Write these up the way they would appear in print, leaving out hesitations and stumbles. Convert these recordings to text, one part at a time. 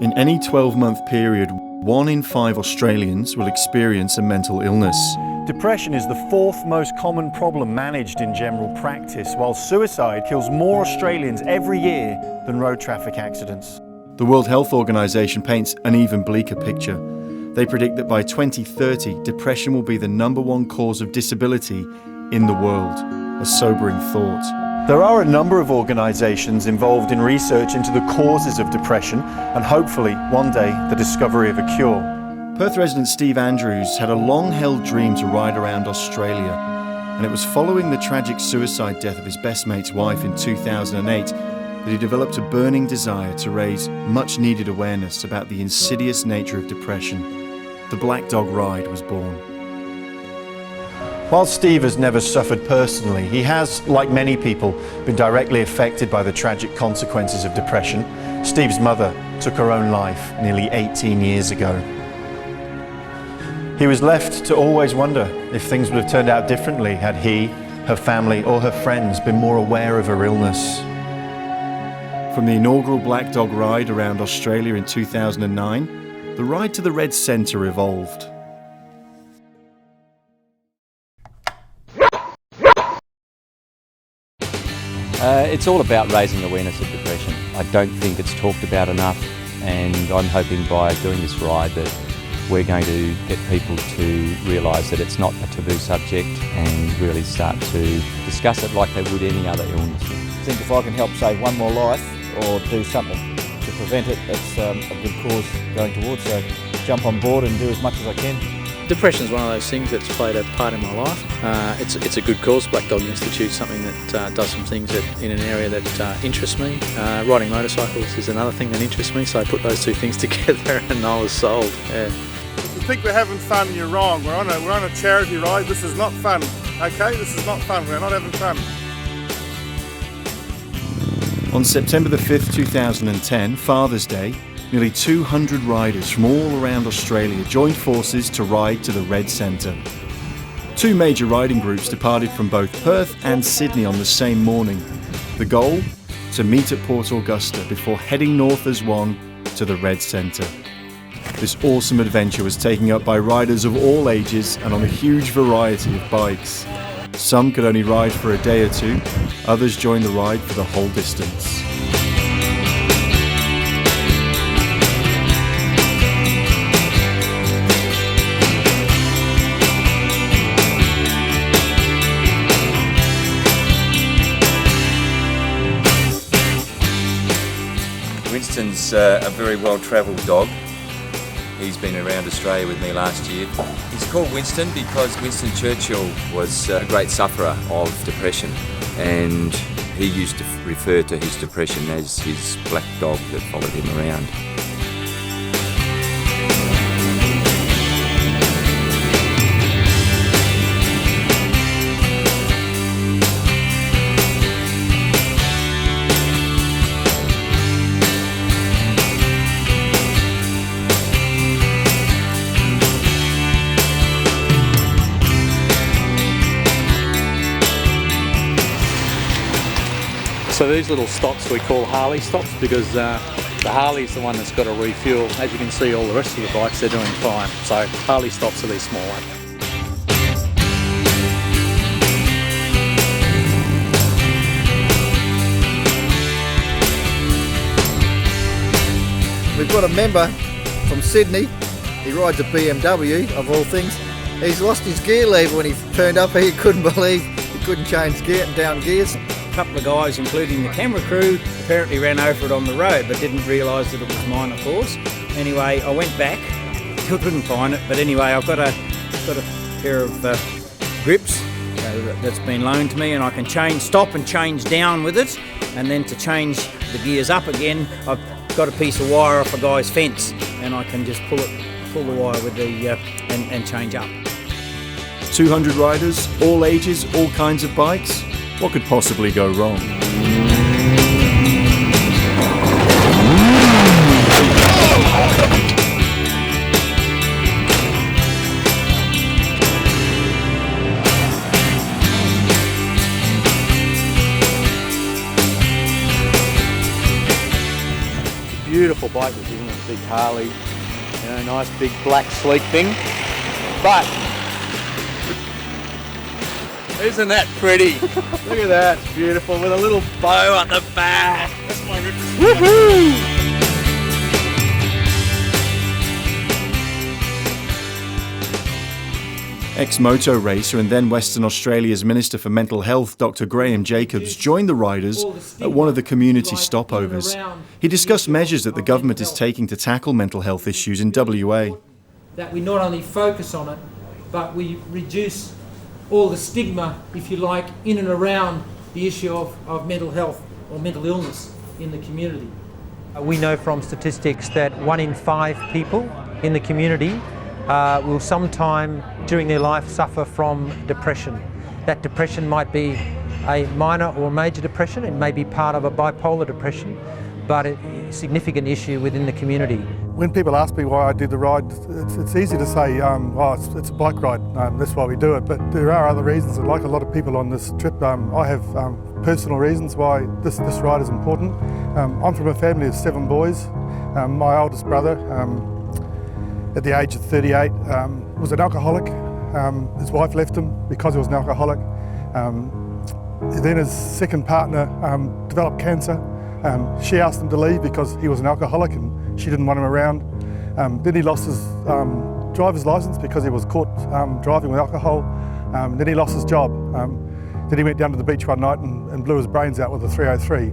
In any 12-month period, 1 in 5 Australians will experience a mental illness. Depression is the fourth most common problem managed in general practice, while suicide kills more Australians every year than road traffic accidents. The World Health Organization paints an even bleaker picture. They predict that by 2030, depression will be the #1 cause of disability in the world. A sobering thought. There are a number of organisations involved in research into the causes of depression and hopefully, one day, the discovery of a cure. Perth resident Steve Andrews had a long-held dream to ride around Australia, and it was following the tragic suicide death of his best mate's wife in 2008 that he developed a burning desire to raise much-needed awareness about the insidious nature of depression. The Black Dog Ride was born. While Steve has never suffered personally, he has, like many people, been directly affected by the tragic consequences of depression. Steve's mother took her own life nearly 18 years ago. He was left to always wonder if things would have turned out differently had he, her family or her friends been more aware of her illness. From the inaugural Black Dog Ride around Australia in 2009, the ride to the Red Centre evolved. It's all about raising awareness of depression. I don't think it's talked about enough, and I'm hoping by doing this ride that we're going to get people to realise that it's not a taboo subject and really start to discuss it like they would any other illness. I think if I can help save one more life or do something to prevent it, it's a good cause going towards, so jump on board and do as much as I can. Depression is one of those things that's played a part in my life. It's a good cause. Black Dog Institute, something that does some things in an area that interests me. Riding motorcycles is another thing that interests me, so I put those two things together and I was sold. Yeah. If you think we're having fun, you're wrong. We're on a charity ride. This is not fun. Okay, this is not fun. We're not having fun. On September the 5th, 2010, Father's Day, nearly 200 riders from all around Australia joined forces to ride to the Red Centre. 2 major riding groups departed from both Perth and Sydney on the same morning. The goal? To meet at Port Augusta before heading north as one to the Red Centre. This awesome adventure was taken up by riders of all ages and on a huge variety of bikes. Some could only ride for a day or two, others joined the ride for the whole distance. Winston's a very well-travelled dog. He's been around Australia with me last year. He's called Winston because Winston Churchill was a great sufferer of depression, and he used to refer to his depression as his black dog that followed him around. So these little stops we call Harley stops because the Harley's the one that's got to refuel. As you can see, all the rest of the bikes, they're doing fine. So Harley stops are these small ones. We've got a member from Sydney. He rides a BMW, of all things. He's lost his gear lever when he turned up. He couldn't believe he couldn't change down gears. A couple of guys, including the camera crew, apparently ran over it on the road but didn't realise that it was mine, of course. Anyway, I went back, couldn't find it, but anyway, I've got a pair of grips that's been loaned to me, and I can stop and change down with it, and then to change the gears up again, I've got a piece of wire off a guy's fence, and I can just pull the wire with the and change up. 200 riders, all ages, all kinds of bikes. What could possibly go wrong? Beautiful bike, isn't it? big Harley, nice big black sleek thing. But isn't that pretty? Look at that, it's beautiful with a little bow at the back. That's my reference. Woohoo! Ex-moto racer and then Western Australia's Minister for Mental Health, Dr. Graham Jacobs, joined the riders at one of the community stopovers. He discussed measures that the government is taking to tackle mental health issues in WA. That we not only focus on it, but we reduce all the stigma, if you like, in and around the issue of mental health or mental illness in the community. We know from statistics that 1 in 5 people in the community will sometime during their life suffer from depression. That depression might be a minor or major depression, it may be part of a bipolar depression, but it's a significant issue within the community. When people ask me why I do the ride, it's easy to say, it's a bike ride, that's why we do it, but there are other reasons. Like a lot of people on this trip, I have personal reasons why this ride is important. I'm from a family of 7 boys. My oldest brother, at the age of 38, was an alcoholic. His wife left him because he was an alcoholic. Then his second partner developed cancer. She asked him to leave because he was an alcoholic and she didn't want him around. Then he lost his driver's license because he was caught driving with alcohol. Then he lost his job. Then he went down to the beach one night and blew his brains out with a 303.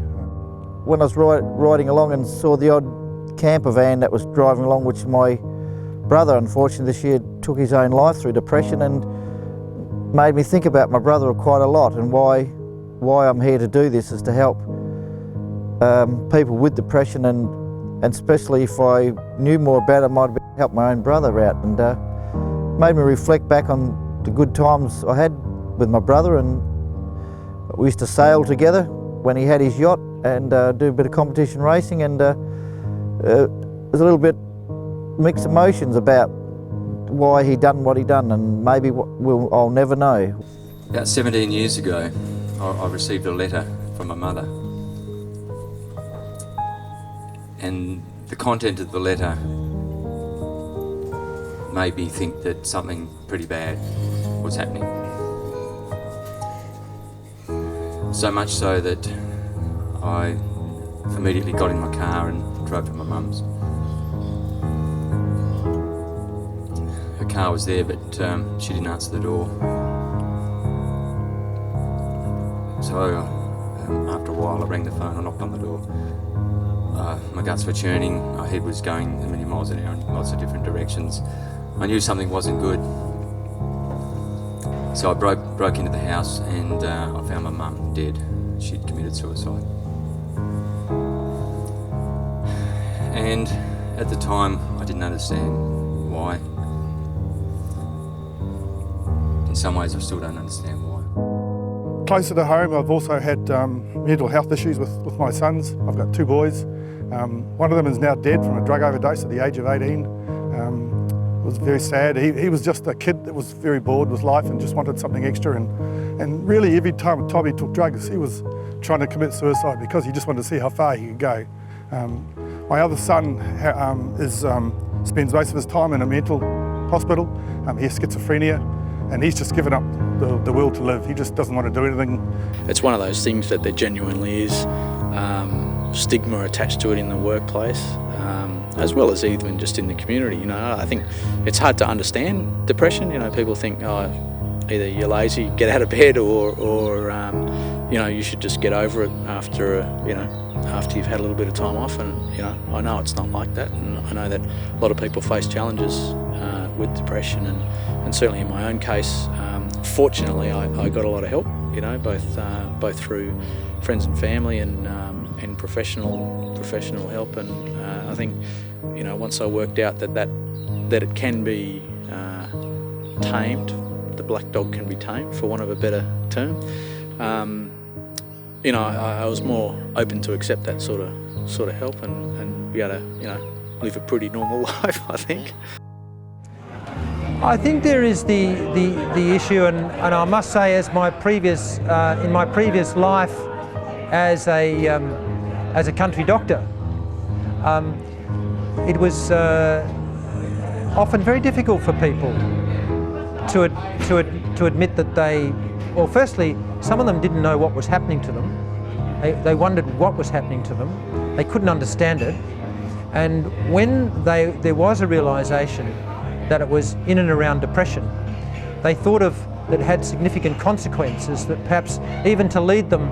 When I was riding along and saw the odd camper van that was driving along, which my brother, unfortunately, this year took his own life through depression, and made me think about my brother quite a lot, and why I'm here to do this is to help people with depression, and especially if I knew more about it, I might help my own brother out, and made me reflect back on the good times I had with my brother. And we used to sail together when he had his yacht and do a bit of competition racing, and there's a little bit mixed emotions about why he done what he done, and maybe I'll never know. About 17 years ago, I received a letter from my mother, and the content of the letter made me think that something pretty bad was happening. So much so that I immediately got in my car and drove to my mum's. Her car was there, but she didn't answer the door. So after a while I rang the phone, I knocked on the door. My guts were churning, my head was going a million miles an hour in lots of different directions. I knew something wasn't good. So I broke into the house and I found my mum dead. She'd committed suicide. And at the time I didn't understand why. In some ways I still don't understand why. Closer to home, I've also had mental health issues with my sons. I've got 2 boys. One of them is now dead from a drug overdose at the age of 18. It was very sad. He was just a kid that was very bored with life and just wanted something extra. And really every time Tommy took drugs, he was trying to commit suicide because he just wanted to see how far he could go. My other son spends most of his time in a mental hospital. He has schizophrenia, and he's just given up the will to live. He just doesn't want to do anything. It's one of those things that there genuinely is stigma attached to it in the workplace, as well as even just in the community. You know, I think it's hard to understand depression. You know, people think, oh, either you're lazy, get out of bed, or you know, you should just get over it after after you've had a little bit of time off. And you know, I know it's not like that, and I know that a lot of people face challenges with depression, and certainly in my own case, fortunately, I got a lot of help. You know, both through friends and family and professional help. And I think, you know, once I worked out that it can be tamed, the black dog can be tamed, for want of a better term. You know, I was more open to accept that sort of help and be able to, you know, live a pretty normal life, I think. I think there is the issue, and I must say, as my previous in my previous life as a country doctor, it was often very difficult for people to admit that they, well, firstly, some of them didn't know what was happening to them. They wondered what was happening to them. They couldn't understand it. And when there was a realisation that it was in and around depression, they thought of that it had significant consequences, that perhaps even to lead them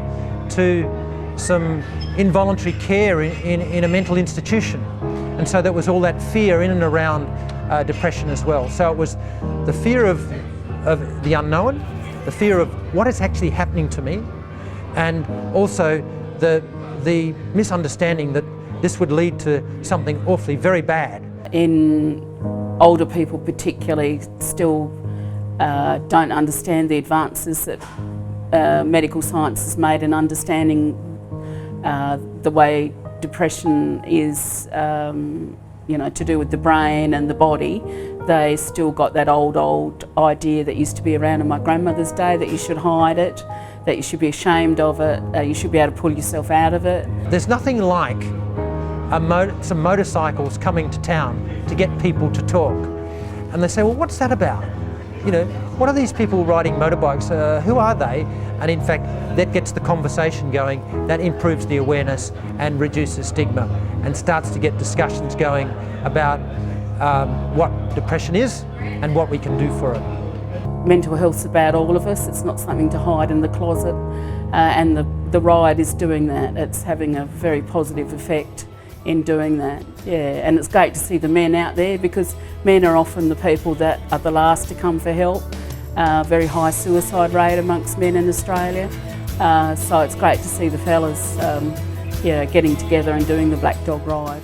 to some involuntary care in a mental institution. And so there was all that fear in and around depression as well. So it was the fear of the unknown, the fear of what is actually happening to me, and also the misunderstanding that this would lead to something awfully very bad. In older people particularly still don't understand the advances that medical science has made in understanding the way depression is to do with the brain and the body. They still got that old idea that used to be around in my grandmother's day, that you should hide it, that you should be ashamed of it, you should be able to pull yourself out of it. There's nothing like some motorcycles coming to town to get people to talk. And they say, well, what's that about? What are these people riding motorbikes? Who are they? And in fact, that gets the conversation going, that improves the awareness and reduces stigma and starts to get discussions going about what depression is and what we can do for it. Mental health's about all of us. It's not something to hide in the closet, and the ride is doing that. It's having a very positive effect in doing that. Yeah, and it's great to see the men out there, because men are often the people that are the last to come for help. Very high suicide rate amongst men in Australia. So it's great to see the fellas getting together and doing the Black Dog Ride.